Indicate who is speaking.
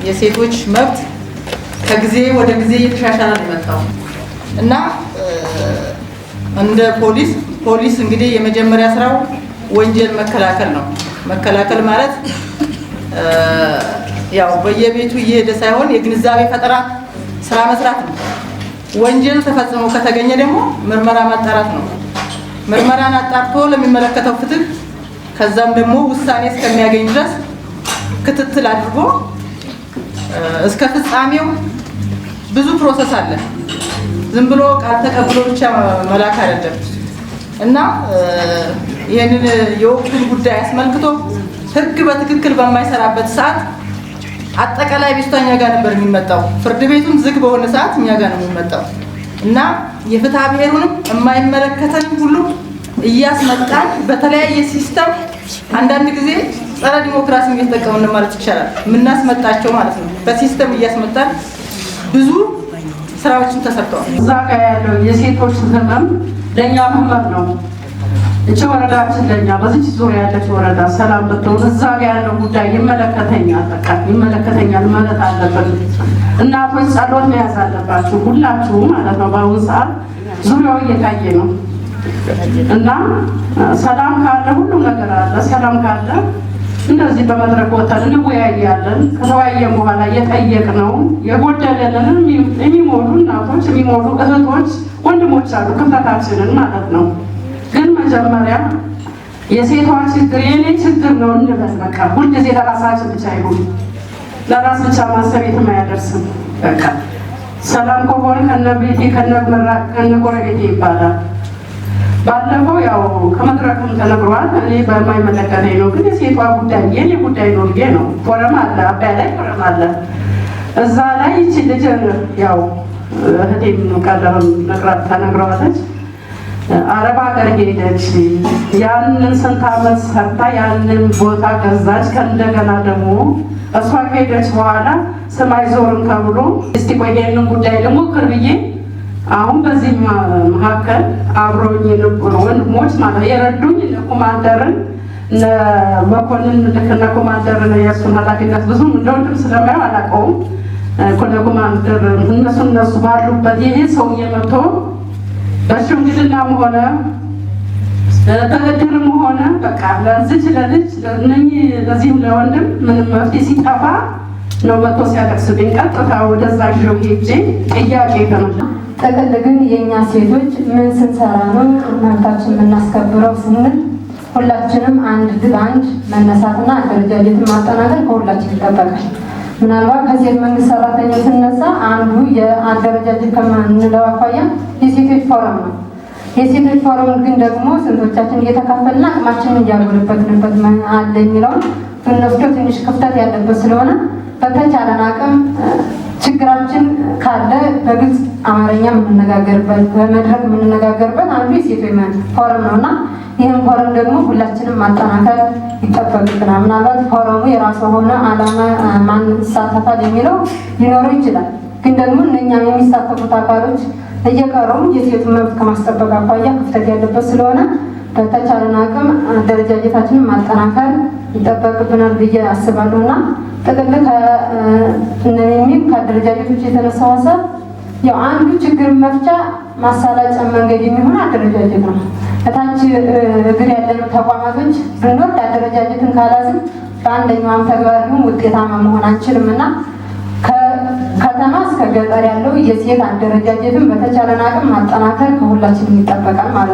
Speaker 1: የሴቶች መብት ከጊዜ ወደ ጊዜ እየተሻሻለ ነው የመጣው እና እንደ ፖሊስ እንግዲህ የመጀመሪያ ስራው ወንጀል መከላከል ነው። መከላከል ማለት ያው በየቤቱ እየሄደ ሳይሆን የግንዛቤ ፈጠራ ስራ መስራት ነው። ወንጀል ተፈጽሞ ከተገኘ ደግሞ ምርመራ ማጣራት ነው። ምርመራን አጣርቶ ለሚመለከተው ፍትህ ከዛም ደግሞ ውሳኔ እስከሚያገኝ ድረስ ክትትል አድርጎ እስከ ፍጻሜው ብዙ ፕሮሰስ አለ። ዝም ብሎ ቃል ተቀብሎ ብቻ መላክ አይደለም እና ይሄንን የወቅቱን ጉዳይ አስመልክቶ ህግ በትክክል በማይሰራበት ሰዓት አጠቃላይ ቤቱኛ ጋር ነበር የሚመጣው። ፍርድ ቤቱን ዝግ በሆነ ሰዓት እኛ ጋር ነው የሚመጣው እና የፍትሐ ብሔሩንም የማይመለከተን ሁሉ እያስመጣን በተለያየ ሲስተም አንዳንድ ጊዜ ጸረ ዲሞክራሲ እየተጠቀምን ማለት ይቻላል የምናስመጣቸው ማለት ነው። በሲስተም እያስመጣን ብዙ ስራዎችን ተሰርተዋል።
Speaker 2: እዛ ጋር ያለው የሴቶች ህመም ለኛ ህመም ነው። እቺ ወረዳችን ለኛ በዚህ ዙሪያ ያለች ወረዳ ሰላም ብትሆን እዛ ጋር ያለው ጉዳይ ይመለከተኛል፣ በቃ ይመለከተኛል ማለት አለበት። እናቶች ጸሎት መያዝ አለባችሁ ሁላችሁ ማለት ነው። በአሁኑ ሰዓት ዙሪያው እየታየ ነው እና ሰላም ካለ ሁሉም ነገር አለ። ሰላም ካለ እንደዚህ በመድረክ ወጥተን እንወያያለን። ከተወያየን በኋላ የጠየቅነው የጎደለንን የሚሞሉ እናቶች የሚሞሉ እህቶች ወንድሞች አሉ ክፍተታችንን ማለት ነው። ግን መጀመሪያ የሴቷ ችግር የኔ ችግር ነው እንበል። በቃ ሁልጊዜ ለራሳችን ብቻ ይሁን፣ ለራስ ብቻ ማሰብ የትም አያደርስም። በቃ ሰላም ከሆነ ከነቤቴ ከነጎረቤቴ ይባላል። ባለፈው ያው ከመድረክም ተነግሯል። እኔ በማይመለከተኝ ነው፣ ግን የሴቷ ጉዳይ የኔ ጉዳይ ነው ብዬ ነው። ፎረም አለ፣ አባይ ላይ ፎረም አለ። እዛ ላይ ይቺ ልጅ ያው እህቴም ቀደም ነግራት ተነግረዋለች። አረብ ሀገር ሄደች። ያንን ስንት ዓመት ሰርታ ያንን ቦታ ገዛች። ከእንደገና ደግሞ እሷ ከሄደች በኋላ ስም አይዞርም ተብሎ እስቲ ቆይ ይሄንን ጉዳይ ደግሞ ቅርብዬ አሁን በዚህ መካከል አብሮኝ የነበሩ ወንድሞች ማለት የረዱኝ ኮማንደርን መኮንን ልክ እነ ኮማንደርን የእሱን ኃላፊነት ብዙም እንደወንድም ስለማየው አላውቀውም። ኮማንደር እነሱ ባሉበት ይሄ ሰውዬ መጥቶ በሽምግልናም ሆነ በእድርም ሆነ በቃ ለዚች ለልጅ ለዚህም ለወንድም ምንም መፍትሄ ሲጠፋ ነው መጥቶ ሲያደርስብኝ ቀጥታ ወደዛ ሄጄ ጥያቄ ተመላ።
Speaker 3: ጥቅል ግን የኛ ሴቶች ምን ስንሰራ ነው መብታችን የምናስከብረው ስንል ሁላችንም አንድ መነሳትና አደረጃጀትን ማጠናከር ከሁላችን ይጠበቃል። ምናልባት ከሴት መንግስት ሰራተኛ ስነሳ አንዱ የአደረጃጀት ከምንለው አኳያ የሴቶች ፎረም ነው። የሴቶች ፎረም ግን ደግሞ ስንቶቻችን እየተካፈልና አቅማችንን እያጎለበትንበት አለ የሚለውን ብንወስደው ትንሽ ክፍተት ያለበት ስለሆነ በተቻለን አቅም ችግራችን ካለ በግልጽ አማርኛ የምንነጋገርበት በመድረክ የምንነጋገርበት አንዱ የሴቶች ፎረም ነውና ይህን ፎረም ደግሞ ሁላችንም ማጠናከር ይጠበቅብናል። ምናልባት ፎረሙ የራሱ ሆነ ዓላማ ማን ይሳተፋል የሚለው ሊኖረው ይችላል። ግን ደግሞ እነኛ የሚሳተፉት አካሎች እየቀሩ የሴቱን መብት ከማስጠበቅ አኳያ ክፍተት ያለበት ስለሆነ በተቻለን አቅም አደረጃጀታችንን ማጠናከር ይጠበቅብናል ብዬ አስባለሁና ጥቅል ከእነሚም ከአደረጃጀቶች የተነሳው ሀሳብ ያው አንዱ ችግር መፍቻ ማሳለጫ መንገድ የሚሆን አደረጃጀት ነው። እታች እግር ያለነው ተቋማቶች ብንወርድ አደረጃጀትን ካላዝም በአንደኛውም ተግባር ግን ውጤታማ መሆን አንችልምና ከከተማ እስከ ገጠር ያለው የሴት አደረጃጀትን በተቻለን አቅም ማጠናከር ከሁላችንም ይጠበቃል ማለት ነው።